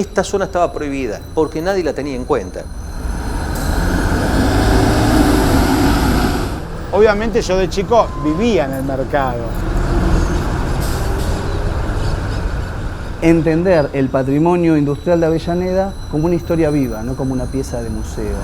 esta zona estaba prohibida porque nadie la tenía en cuenta. Obviamente yo de chico vivía en el mercado. Entender el patrimonio industrial de Avellaneda como una historia viva, no como una pieza de museo.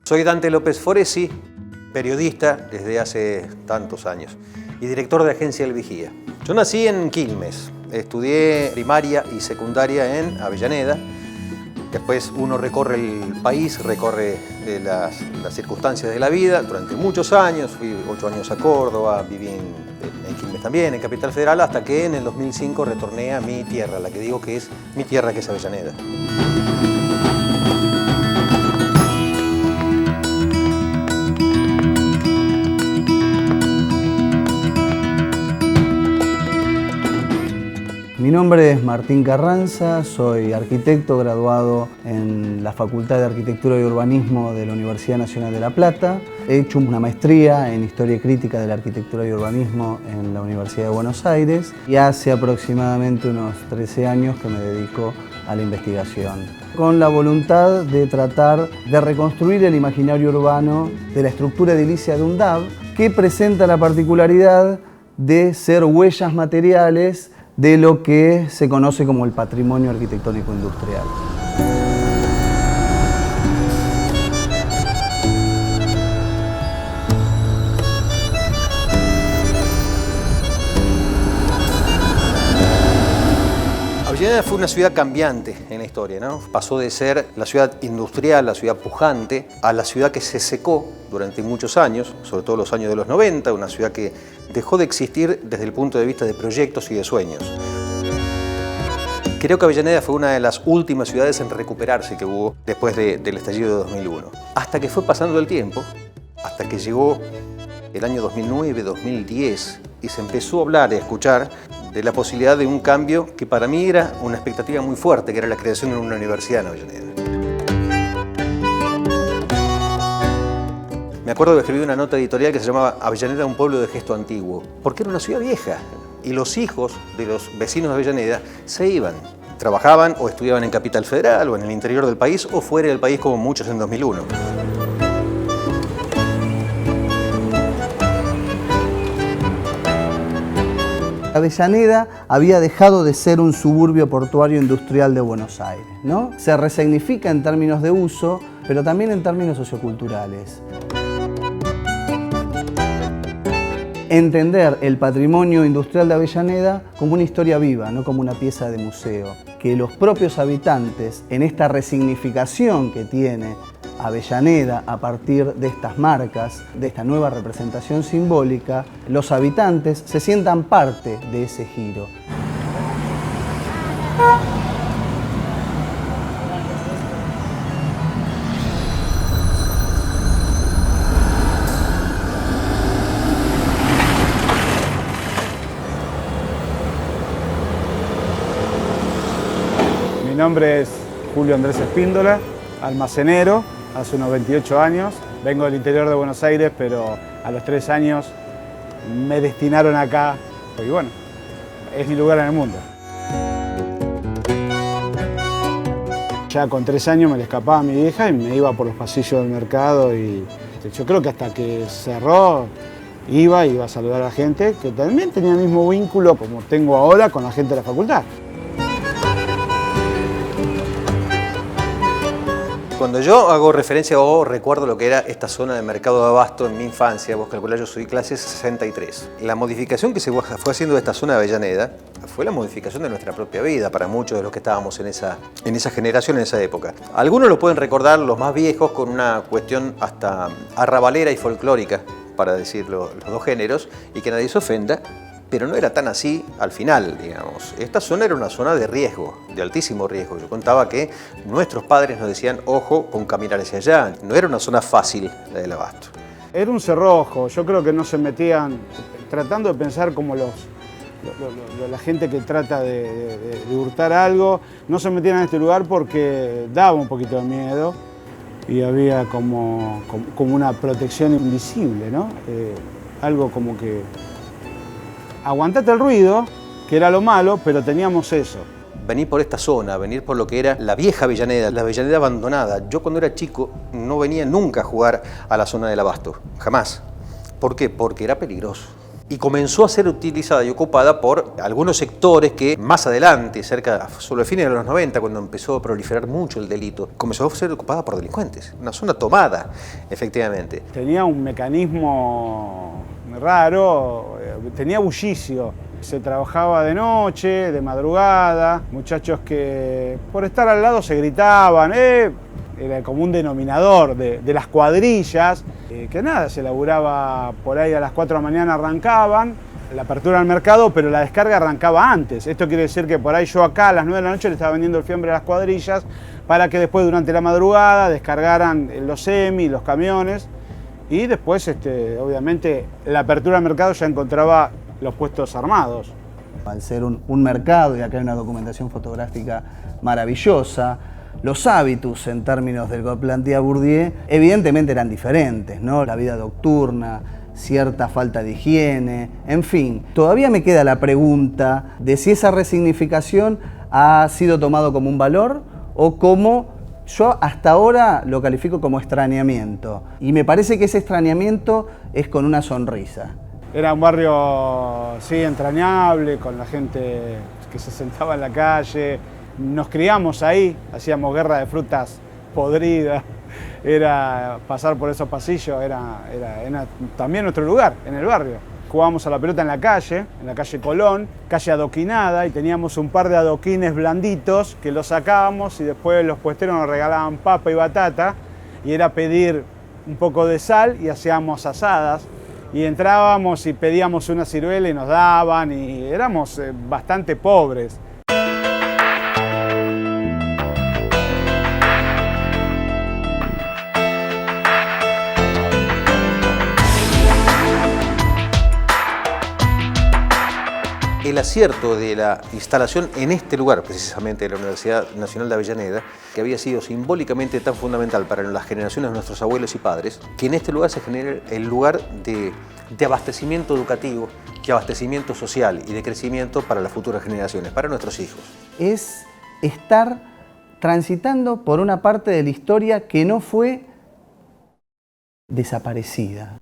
Soy Dante López Foresi, periodista desde hace tantos años y director de Agencia El Vigía. Yo nací en Quilmes, estudié primaria y secundaria en Avellaneda. Después uno recorre el país, recorre las circunstancias de la vida durante muchos años. Fui 8 años a Córdoba, viví en Quilmes también, en Capital Federal, hasta que en el 2005 retorné a mi tierra, la que digo que es mi tierra, que es Avellaneda. Mi nombre es Martín Carranza, soy arquitecto graduado en la Facultad de Arquitectura y Urbanismo de la Universidad Nacional de La Plata. He hecho una maestría en Historia Crítica de la Arquitectura y Urbanismo en la Universidad de Buenos Aires y hace aproximadamente unos 13 años que me dedico a la investigación, con la voluntad de tratar de reconstruir el imaginario urbano de la estructura edilicia de un DAB, que presenta la particularidad de ser huellas materiales de lo que se conoce como el patrimonio arquitectónico industrial. Avellaneda fue una ciudad cambiante en la historia, ¿no? Pasó de ser la ciudad industrial, la ciudad pujante, a la ciudad que se secó durante muchos años, sobre todo los años de los 90, una ciudad que dejó de existir desde el punto de vista de proyectos y de sueños. Creo que Avellaneda fue una de las últimas ciudades en recuperarse que hubo después del estallido de 2001. Hasta que fue pasando el tiempo, hasta que llegó el año 2009, 2010, y se empezó a hablar y a escuchar de la posibilidad de un cambio que para mí era una expectativa muy fuerte, que era la creación de una universidad en Avellaneda. Me acuerdo de escribir una nota editorial que se llamaba Avellaneda, un pueblo de gesto antiguo, porque era una ciudad vieja y los hijos de los vecinos de Avellaneda se iban, trabajaban o estudiaban en Capital Federal o en el interior del país o fuera del país como muchos en 2001. Avellaneda había dejado de ser un suburbio portuario industrial de Buenos Aires, ¿no? Se resignifica en términos de uso, pero también en términos socioculturales. Entender el patrimonio industrial de Avellaneda como una historia viva, no como una pieza de museo. Que los propios habitantes, en esta resignificación que tiene Avellaneda a partir de estas marcas, de esta nueva representación simbólica, los habitantes se sientan parte de ese giro. Mi nombre es Julio Andrés Espíndola, almacenero, hace unos 28 años. Vengo del interior de Buenos Aires, pero a los 3 años me destinaron acá y bueno, es mi lugar en el mundo. Ya con 3 años me le escapaba a mi vieja y me iba por los pasillos del mercado y yo creo que hasta que cerró iba a saludar a la gente, que también tenía el mismo vínculo como tengo ahora con la gente de la facultad. Cuando yo hago referencia o recuerdo lo que era esta zona de mercado de abasto en mi infancia, vos calculás, yo soy clase 63. La modificación que se fue haciendo de esta zona de Avellaneda fue la modificación de nuestra propia vida para muchos de los que estábamos en esa generación, en esa época. Algunos lo pueden recordar, los más viejos, con una cuestión hasta arrabalera y folclórica, para decir los dos géneros, y que nadie se ofenda, pero no era tan así al final, digamos. Esta zona era una zona de riesgo, de altísimo riesgo. Yo contaba que nuestros padres nos decían, ojo con caminar hacia allá. No era una zona fácil la del Abasto. Era un cerrojo, yo creo que no se metían, tratando de pensar como la gente que trata de hurtar algo, no se metían en este lugar porque daba un poquito de miedo y había como una protección invisible, ¿no? Algo como que aguantate el ruido, que era lo malo, pero teníamos eso. Venir por esta zona, venir por lo que era la vieja Avellaneda, la Avellaneda abandonada. Yo cuando era chico no venía nunca a jugar a la zona del Abasto, jamás. ¿Por qué? Porque era peligroso. Y comenzó a ser utilizada y ocupada por algunos sectores que más adelante, sobre el fin de los 90, cuando empezó a proliferar mucho el delito, comenzó a ser ocupada por delincuentes. Una zona tomada, efectivamente. Tenía un mecanismo raro, tenía bullicio. Se trabajaba de noche, de madrugada, muchachos que por estar al lado se gritaban, era como un denominador de las cuadrillas, que nada, se laburaba por ahí a las 4 de la mañana, arrancaban, la apertura del mercado, pero la descarga arrancaba antes. Esto quiere decir que por ahí yo acá a las 9 de la noche le estaba vendiendo el fiambre a las cuadrillas para que después durante la madrugada descargaran los semis, los camiones, y después obviamente la apertura del mercado ya encontraba los puestos armados. Al ser un mercado, y acá hay una documentación fotográfica maravillosa, los hábitos en términos del Golplantea Bourdieu evidentemente eran diferentes, ¿no? La vida nocturna, cierta falta de higiene, en fin. Todavía me queda la pregunta de si esa resignificación ha sido tomado como un valor o como, yo hasta ahora lo califico como extrañamiento. Y me parece que ese extrañamiento es con una sonrisa. Era un barrio, sí, entrañable, con la gente que se sentaba en la calle. Nos criamos ahí, hacíamos guerra de frutas podridas. Era pasar por esos pasillos, era también nuestro lugar, en el barrio. Jugábamos a la pelota en la calle Colón, calle adoquinada, y teníamos un par de adoquines blanditos que los sacábamos y después los puesteros nos regalaban papa y batata, y era pedir un poco de sal y hacíamos asadas. Y entrábamos y pedíamos una ciruela y nos daban, y éramos bastante pobres. El acierto de la instalación en este lugar, precisamente de la Universidad Nacional de Avellaneda, que había sido simbólicamente tan fundamental para las generaciones de nuestros abuelos y padres, que en este lugar se genere el lugar de abastecimiento educativo, de abastecimiento social y de crecimiento para las futuras generaciones, para nuestros hijos. Es estar transitando por una parte de la historia que no fue desaparecida.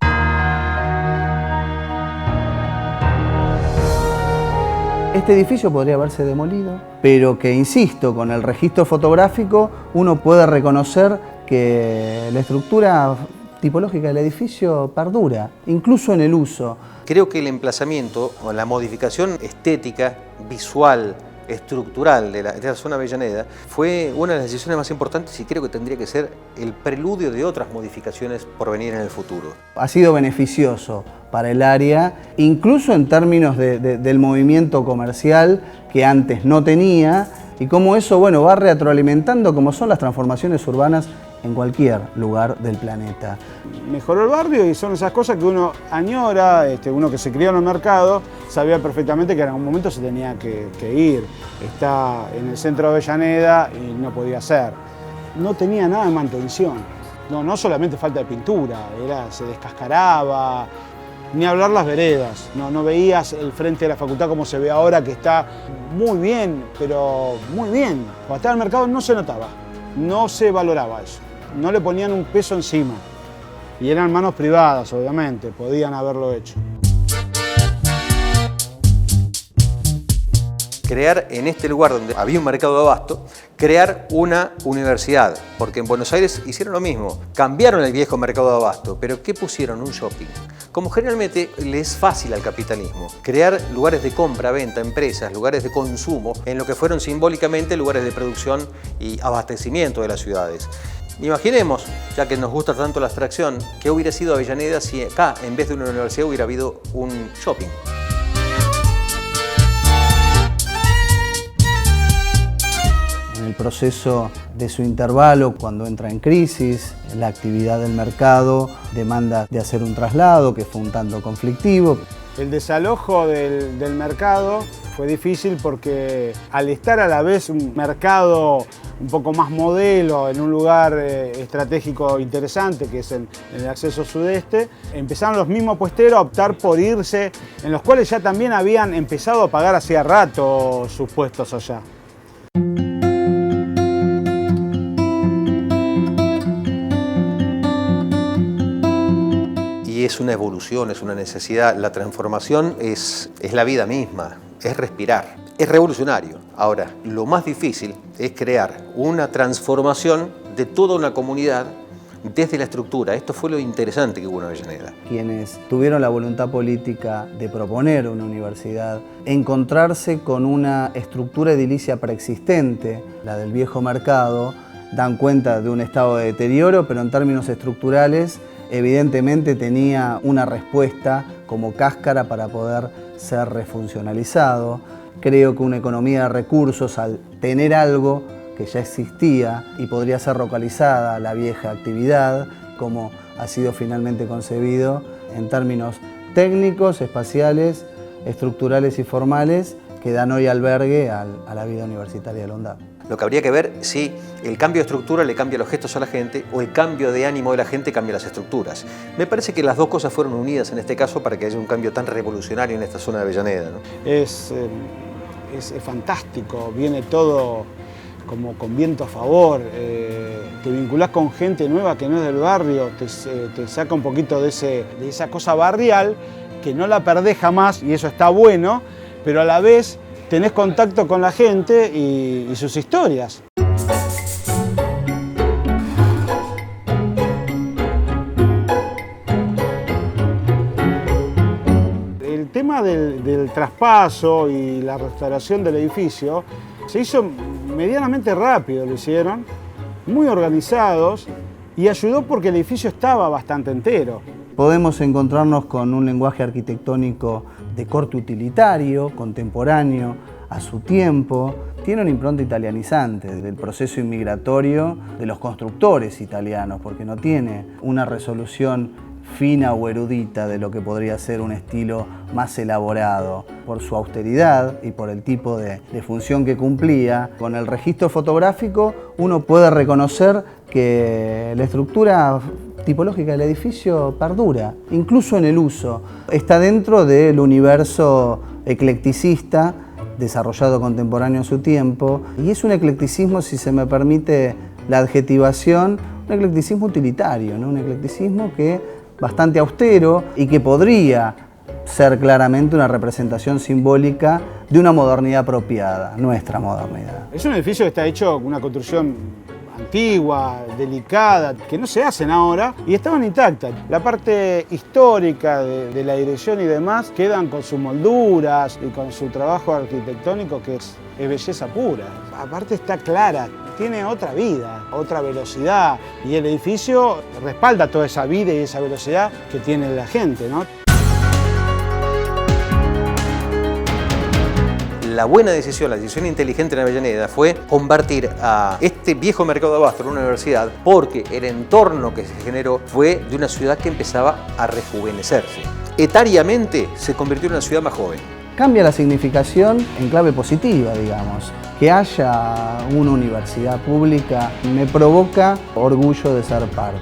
Este edificio podría haberse demolido, pero que, insisto, con el registro fotográfico uno puede reconocer que la estructura tipológica del edificio perdura, incluso en el uso. Creo que el emplazamiento o la modificación estética, visual, estructural de la zona Avellaneda fue una de las decisiones más importantes y creo que tendría que ser el preludio de otras modificaciones por venir en el futuro. Ha sido beneficioso para el área, incluso en términos del movimiento comercial que antes no tenía, y cómo eso, bueno, va retroalimentando como son las transformaciones urbanas en cualquier lugar del planeta. Mejoró el barrio y son esas cosas que uno añora, uno que se crió en el mercado, sabía perfectamente que en algún momento se tenía que ir. Está en el centro de Avellaneda y no podía ser. No tenía nada de mantención. No solamente falta de pintura, se descascaraba, ni hablar las veredas. No veías el frente de la facultad como se ve ahora, que está muy bien, pero muy bien. Cuando estaba en el mercado no se notaba, no se valoraba eso. No le ponían un peso encima. Y eran manos privadas, obviamente, podían haberlo hecho. Crear en este lugar donde había un mercado de abasto, crear una universidad, porque en Buenos Aires hicieron lo mismo, cambiaron el viejo mercado de abasto, pero ¿qué pusieron? Un shopping. Como generalmente le es fácil al capitalismo, crear lugares de compra, venta, empresas, lugares de consumo, en lo que fueron simbólicamente lugares de producción y abastecimiento de las ciudades. Imaginemos, ya que nos gusta tanto la abstracción, ¿qué hubiera sido Avellaneda si acá, en vez de una universidad, hubiera habido un shopping? el proceso de su intervalo, cuando entra en crisis, la actividad del mercado demanda de hacer un traslado que fue un tanto conflictivo. El desalojo del mercado fue difícil porque al estar a la vez un mercado un poco más modelo, en un lugar estratégico interesante, que es en el acceso sudeste, empezaron los mismos puesteros a optar por irse, en los cuales ya también habían empezado a pagar hacía rato sus puestos allá. Y es una evolución, es una necesidad. La transformación es la vida misma, es respirar. Es revolucionario. Ahora, lo más difícil es crear una transformación de toda una comunidad desde la estructura. Esto fue lo interesante que hubo en Avellaneda. Quienes tuvieron la voluntad política de proponer una universidad, encontrarse con una estructura edilicia preexistente, la del viejo mercado, dan cuenta de un estado de deterioro, pero en términos estructurales evidentemente tenía una respuesta como cáscara para poder ser refuncionalizado. Creo que una economía de recursos, al tener algo que ya existía y podría ser localizada la vieja actividad, como ha sido finalmente concebido en términos técnicos, espaciales, estructurales y formales, que dan hoy albergue a la vida universitaria de la UNDAB. Lo que habría que ver si el cambio de estructura le cambia los gestos a la gente o el cambio de ánimo de la gente cambia las estructuras. Me parece que las dos cosas fueron unidas en este caso para que haya un cambio tan revolucionario en esta zona de Avellaneda, ¿no? Es fantástico, viene todo como con viento a favor, te vinculás con gente nueva que no es del barrio, te saca un poquito de esa cosa barrial que no la perdés jamás y eso está bueno, pero a la vez tenés contacto con la gente y sus historias. El tema del traspaso y la restauración del edificio se hizo medianamente rápido, lo hicieron, muy organizados y ayudó porque el edificio estaba bastante entero. Podemos encontrarnos con un lenguaje arquitectónico de corte utilitario, contemporáneo, a su tiempo. Tiene una impronta italianizante del proceso inmigratorio de los constructores italianos, porque no tiene una resolución fina o erudita de lo que podría ser un estilo más elaborado. Por su austeridad y por el tipo de función que cumplía, con el registro fotográfico uno puede reconocer que la estructura tipológica del edificio perdura, incluso en el uso. Está dentro del universo eclecticista desarrollado contemporáneo a su tiempo, y es un eclecticismo, si se me permite la adjetivación, un eclecticismo utilitario, ¿no? Un eclecticismo que bastante austero y que podría ser claramente una representación simbólica de una modernidad apropiada, nuestra modernidad. Es un edificio que está hecho con una construcción antigua, delicada, que no se hacen ahora y estaban intactas. La parte histórica de la dirección y demás quedan con sus molduras y con su trabajo arquitectónico que es belleza pura. Aparte está clara, tiene otra vida, otra velocidad y el edificio respalda toda esa vida y esa velocidad que tiene la gente, ¿no? La buena decisión, la decisión inteligente en Avellaneda fue convertir a este viejo mercado de abasto en una universidad porque el entorno que se generó fue de una ciudad que empezaba a rejuvenecerse. Etariamente se convirtió en una ciudad más joven. Cambia la significación en clave positiva, digamos. Que haya una universidad pública me provoca orgullo de ser parte.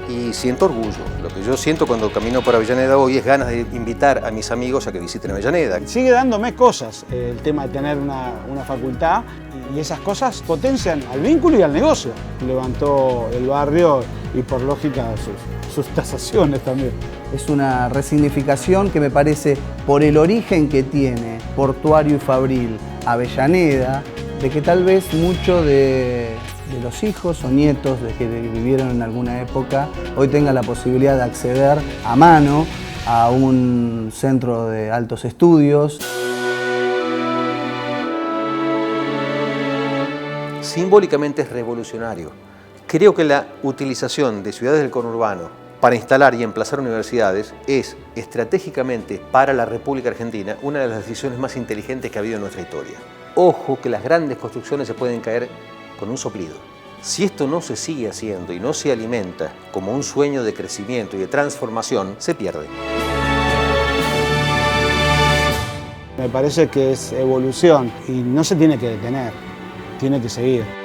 Y siento orgullo. Lo que yo siento cuando camino por Avellaneda hoy es ganas de invitar a mis amigos a que visiten Avellaneda. Sigue dándome cosas el tema de tener una facultad y esas cosas potencian al vínculo y al negocio. Levantó el barrio y por lógica sus tasaciones también. Es una resignificación que me parece, por el origen que tiene portuario y fabril Avellaneda, de que tal vez mucho de los hijos o nietos de que vivieron en alguna época hoy tengan la posibilidad de acceder a mano a un centro de altos estudios. Simbólicamente es revolucionario. Creo que la utilización de ciudades del conurbano para instalar y emplazar universidades es estratégicamente para la República Argentina una de las decisiones más inteligentes que ha habido en nuestra historia. Ojo que las grandes construcciones se pueden caer con un soplido. Si esto no se sigue haciendo y no se alimenta como un sueño de crecimiento y de transformación, se pierde. Me parece que es evolución y no se tiene que detener, tiene que seguir.